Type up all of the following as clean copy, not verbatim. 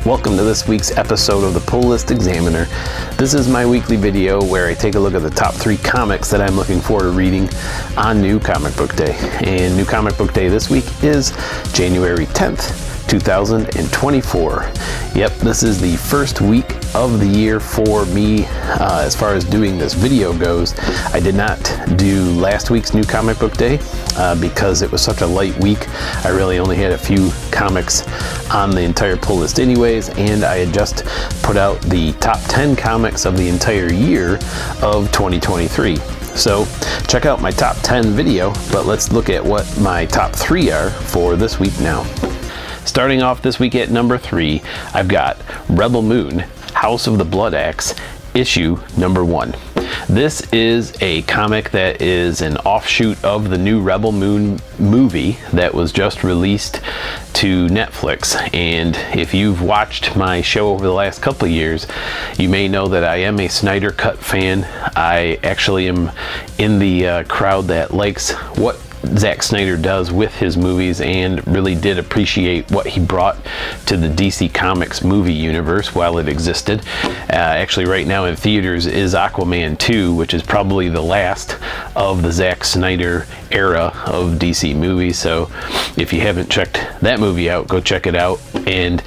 Welcome to this week's episode of the Pull List Examiner. This is my weekly video where I take a look at the top 3 comics that I'm looking forward to reading on New Comic Book Day. And New Comic Book Day this week is January 10th. 2024. Yep, this is the first week of the year for me as far as doing this video goes. I did not do last week's New Comic Book Day because it was such a light week. I really only had a few comics on the entire pull list anyways, and I had just put out the top 10 comics of the entire year of 2023. So check out my top 10 video, but let's look at what my top 3 are for this week now. Starting off this week at number 3, I've got Rebel Moon, House of the Bloodaxe, issue number 1. This is a comic that is an offshoot of the new Rebel Moon movie that was just released to Netflix. And if you've watched my show over the last couple of years, you may know that I am a Snyder Cut fan. I actually am in the crowd that likes what Zack Snyder does with his movies and really did appreciate what he brought to the DC Comics movie universe while it existed. Actually right now in theaters is Aquaman 2, which is probably the last of the Zack Snyder era of DC movies. So if you haven't checked that movie out, go check it out. And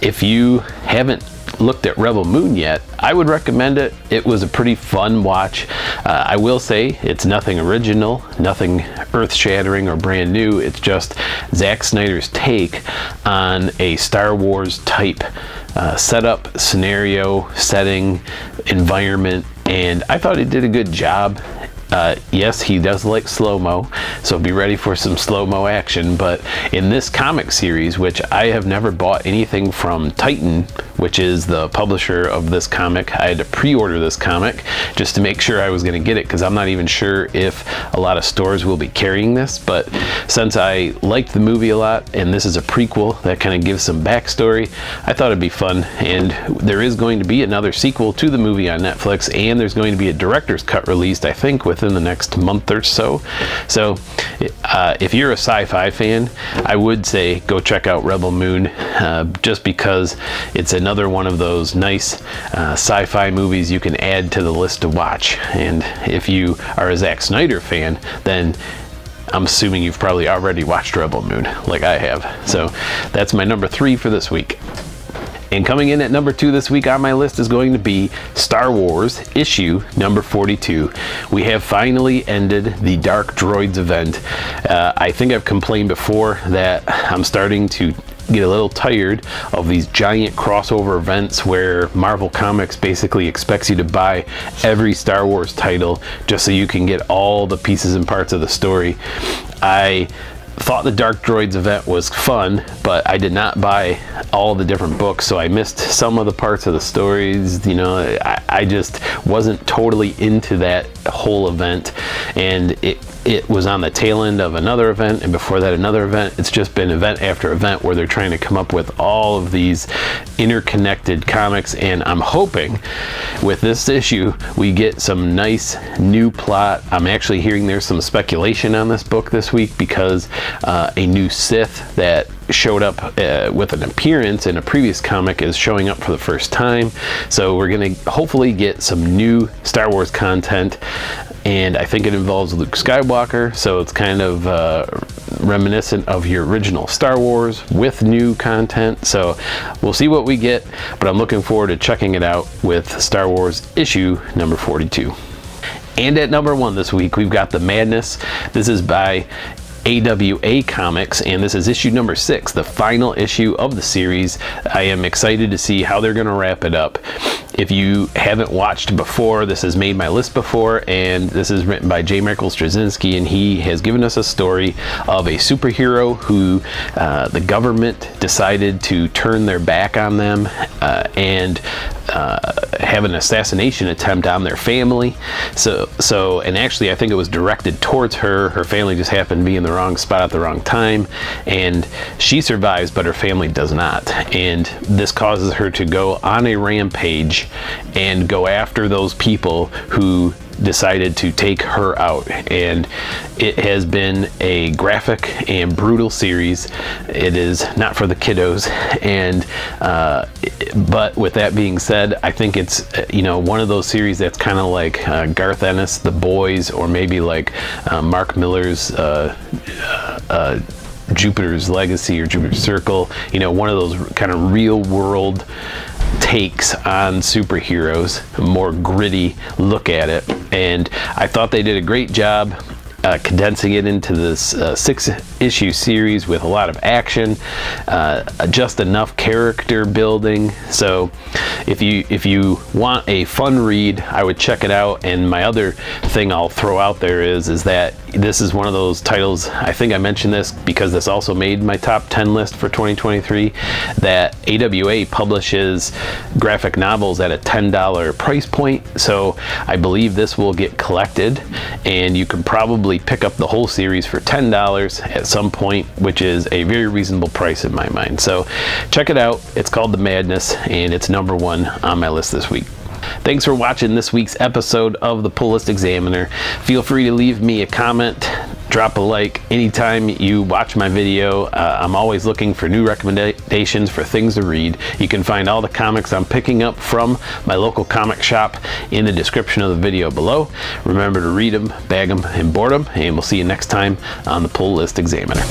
if you haven't looked at Rebel Moon yet, I would recommend it. It was a pretty fun watch. I will say it's nothing original, nothing earth-shattering or brand new. It's just Zack Snyder's take on a Star Wars type setup, scenario, setting, environment, and I thought he did a good job. Yes, he does like slow-mo, so be ready for some slow-mo action, but in this comic series, which I have never bought anything from Titan, which is the publisher of this comic, I had to pre-order this comic just to make sure I was going to get it, because I'm not even sure if a lot of stores will be carrying this. But since I liked the movie a lot, and this is a prequel that kind of gives some backstory, I thought it'd be fun. And there is going to be another sequel to the movie on Netflix, and there's going to be a director's cut released, I think, within the next month or so. So if you're a sci-fi fan, I would say go check out Rebel Moon, just because it's another one of those nice sci-fi movies you can add to the list to watch. And if you are a Zack Snyder fan, then I'm assuming you've probably already watched Rebel Moon like I have. So that's my number 3 for this week. And coming in at number 2 this week on my list is going to be Star Wars issue number 42. We have finally ended the Dark Droids event. I think I've complained before that I'm starting to get a little tired of these giant crossover events where Marvel Comics basically expects you to buy every Star Wars title just so you can get all the pieces and parts of the story. I thought the Dark Droids event was fun, but I did not buy all the different books, so I missed some of the parts of the stories. You know, I just wasn't totally into that whole event, and it was on the tail end of another event, and before that another event. It's just been event after event where they're trying to come up with all of these interconnected comics, and I'm hoping with this issue we get some nice new plot. I'm actually hearing there's some speculation on this book this week because a new Sith that showed up with an appearance in a previous comic is showing up for the first time. So we're gonna hopefully get some new Star Wars content, and I think it involves Luke Skywalker, so it's kind of reminiscent of your original Star Wars with new content. So we'll see what we get, but I'm looking forward to checking it out with Star Wars issue number 42. And at number 1 this week, we've got The Madness. This is by AWA Comics, and this is issue number 6, the final issue of the series. I am excited to see how they're going to wrap it up. If you haven't watched before, this has made my list before, and this is written by J. Michael Straczynski, and he has given us a story of a superhero who the government decided to turn their back on them and have an assassination attempt on their family. And actually I think it was directed towards her. Her family just happened to be in the wrong spot at the wrong time, and she survives, but her family does not. And this causes her to go on a rampage and go after those people who decided to take her out, and it has been a graphic and brutal series. It is not for the kiddos, and but with that being said, I think it's one of those series that's kind of like Garth Ennis' The Boys, or maybe like Mark Miller's Jupiter's Legacy or Jupiter's Circle, one of those kind of real world takes on superheroes, a more gritty look at it. And I thought they did a great job condensing it into this 6-issue series with a lot of action, just enough character building. So if you want a fun read, I would check it out. And my other thing I'll throw out there is that this is one of those titles, I think I mentioned this because this also made my top 10 list for 2023, that AWA publishes graphic novels at a $10 price point. So I believe this will get collected, and you can probably pick up the whole series for $10 at some point, which is a very reasonable price in my mind. So check it out. It's called The Madness, and it's #1 on my list this week. Thanks for watching this week's episode of the Pull List Examiner. Feel free to leave me a comment, drop a like anytime you watch my video. I'm always looking for new recommendations for things to read. You can find all the comics I'm picking up from my local comic shop in the description of the video below. Remember to read them, bag them, and board them, and we'll see you next time on the Pull List Examiner.